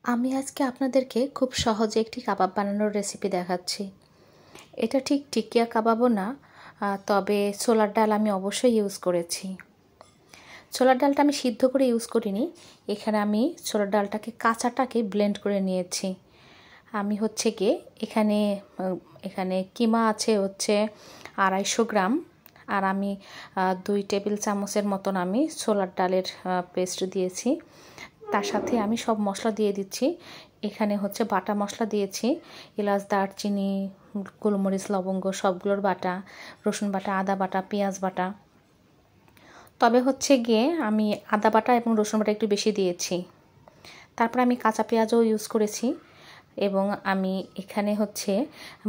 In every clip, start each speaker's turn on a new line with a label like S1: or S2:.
S1: আমি আজকে আপনাদেরকে খুব সহজে একটি কাবাব বানানোর রেসিপি দেখাচ্ছি। এটা ঠিক টিকিয়া কাবাবও না, তবে ছোলার ডাল আমি অবশ্যই ইউজ করেছি। ছোলার ডালটা আমি সিদ্ধ করে ইউজ করিনি, এখানে আমি ছোলার ডালটাকে কাঁচাটাকে ব্লেন্ড করে নিয়েছি। আমি এখানে কিমা আছে 250 গ্রাম, আর আমি 2 টেবিল চামচের মতন আমি ছোলার ডালের পেস্ট দিয়েছি। তার সাথে আমি সব মশলা দিয়ে দিচ্ছি। এখানে বাটা মশলা দিয়েছি, এলাচ, দারচিনি, গোলমরিচ, লবঙ্গ সবগুলোর বাটা, রসুন বাটা, আদা বাটা, পেঁয়াজ বাটা। তবে আমি আদা বাটা এবং রসুন বাটা একটু বেশি দিয়েছি। তারপর আমি কাঁচা পেঁয়াজও ইউজ করেছি, এবং আমি এখানে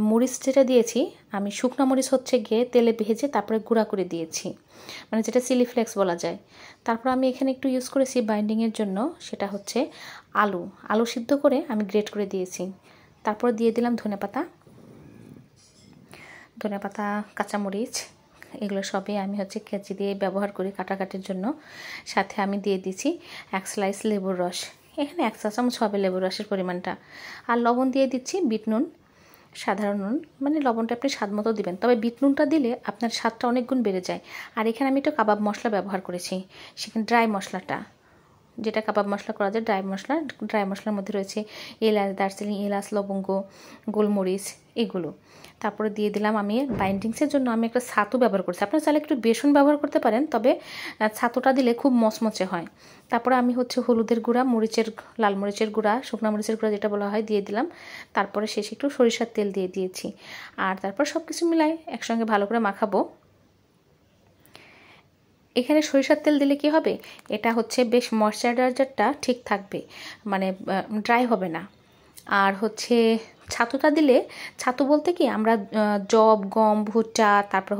S1: মরিচ যেটা দিয়েছি, আমি শুকনো মরিচ তেলে ভেজে তারপরে গুঁড়া করে দিয়েছি, মানে যেটা চিলি ফ্লেক্স বলা যায়। তারপর আমি এখানে একটু ইউজ করেছি বাইন্ডিংয়ের জন্য, সেটা আলু সিদ্ধ করে আমি গ্রেট করে দিয়েছি। তারপর দিয়ে দিলাম ধনেপাতা, কাঁচামরিচ, এগুলো সবই আমি কেচি দিয়ে ব্যবহার করি কাটাকাটির জন্য। সাথে আমি দিয়ে দিচ্ছি 1 স্লাইস লেবুর রস, এখানে 1 চা চামচ হবে লেবুর রসের পরিমাণটা। আর লবণ দিয়ে দিচ্ছি, বিট নুন, সাধারণ নুন, মানে লবণটা আপনি স্বাদ মতো দিবেন, তবে বিট নুনটা দিলে আপনার স্বাদটা অনেক গুণ বেড়ে যায়। আর এখানে আমি একটু কাবাব মশলা ব্যবহার করেছি, সেখানে ড্রাই মশলাটা, যেটা কাবাব মশলা করা যায়, ড্রাই মশলার মধ্যে রয়েছে এলাচ, দারচিনি, এলাচ, লবঙ্গ, গোলমরিচ, এগুলো। তারপরে দিয়ে দিলাম আমি বাইন্ডিংসের জন্য আমি একটা ছাতু ব্যবহার করছি। আপনারা চাইলে একটু বেসন ব্যবহার করতে পারেন, তবে ছাতুটা দিলে খুব মচমচে হয়। তারপরে আমি হলুদের গুঁড়া, লাল মরিচের গুঁড়া, শুকনো মরিচের গুঁড়া যেটা বলা হয় দিয়ে দিলাম। তারপরে শেষে একটু সরিষার তেল দিয়ে দিয়েছি। আর তারপর সব কিছু মিলাই একসঙ্গে ভালো করে মাখাবো। এখানে সরিষার তেল দিলে কি হবে, এটা বেশ ময়শ্চারাইজারটা ঠিক থাকবে, মানে ড্রাই হবে না। আর ছাতুটা দিলে, ছাতু বলতে কি আমরা জব, গম, ভুট্টা, তারপর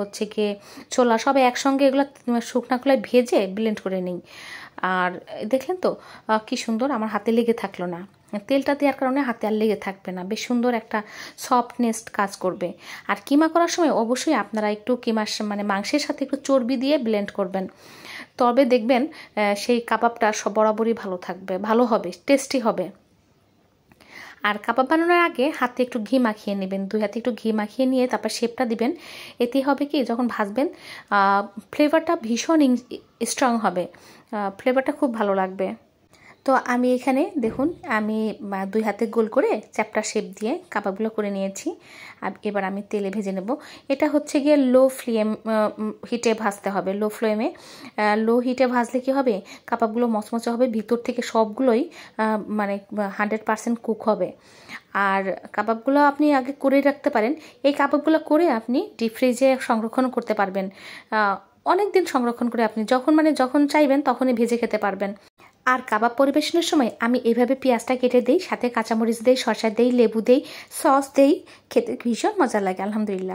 S1: ছোলা সব একসঙ্গে এগুলো শুকনা খোলায় ভেজে ব্লেন্ড করে নিই। আর দেখলেন তো কি সুন্দর, আমার হাতে লেগে থাকলো না। তেলটা দেওয়ার কারণে হাতে আর লেগে থাকবে না, বেশ সুন্দর একটা সফটনেস কাজ করবে। আর কিমা করার সময় অবশ্যই আপনারা একটু মাংসের সাথে একটু চর্বি দিয়ে ব্লেন্ড করবেন, তবে দেখবেন সেই কাবাবটা বরাবরই ভালো হবে, টেস্টি হবে। আর কাবাব বানানোর আগে হাতে একটু ঘি মাখিয়ে নেবেন, 2 হাতে একটু ঘি মাখিয়ে নিয়ে তারপর শেপটা দিবেন। এতে হবে কি, যখন ভাজবেন ফ্লেভারটা ভীষণ স্ট্রং হবে, ফ্লেভারটা খুব ভালো লাগবে। তো আমি এখানে দেখুন, আমি 2 হাতে গোল করে চ্যাপ্টা শেপ দিয়ে কাবাবগুলো করে নিয়েছি। আর এবার আমি তেলে ভেজে নেব। এটা গিয়ে লো হিটে ভাজতে হবে, লো হিটে ভাজলে কি হবে, কাবাবগুলো মচমচে হবে, ভিতর থেকে সবগুলোই 100% কুক হবে। আর কাবাবগুলো আপনি আগে করে রাখতে পারেন, এই কাবাবগুলো করে আপনি ডিপ ফ্রিজে সংরক্ষণ করতে পারবেন। অনেক দিন সংরক্ষণ করে আপনি যখন চাইবেন তখনই ভেজে খেতে পারবেন। আর কাবাব পরিবেশনের সময় আমি এইভাবে পেঁয়াজটা কেটে দিই, সাথে কাঁচামরিচ দিই, শসা দিই, লেবু দিই, সস দিই, খেতে ভীষণ মজা লাগে, আলহামদুলিল্লাহ।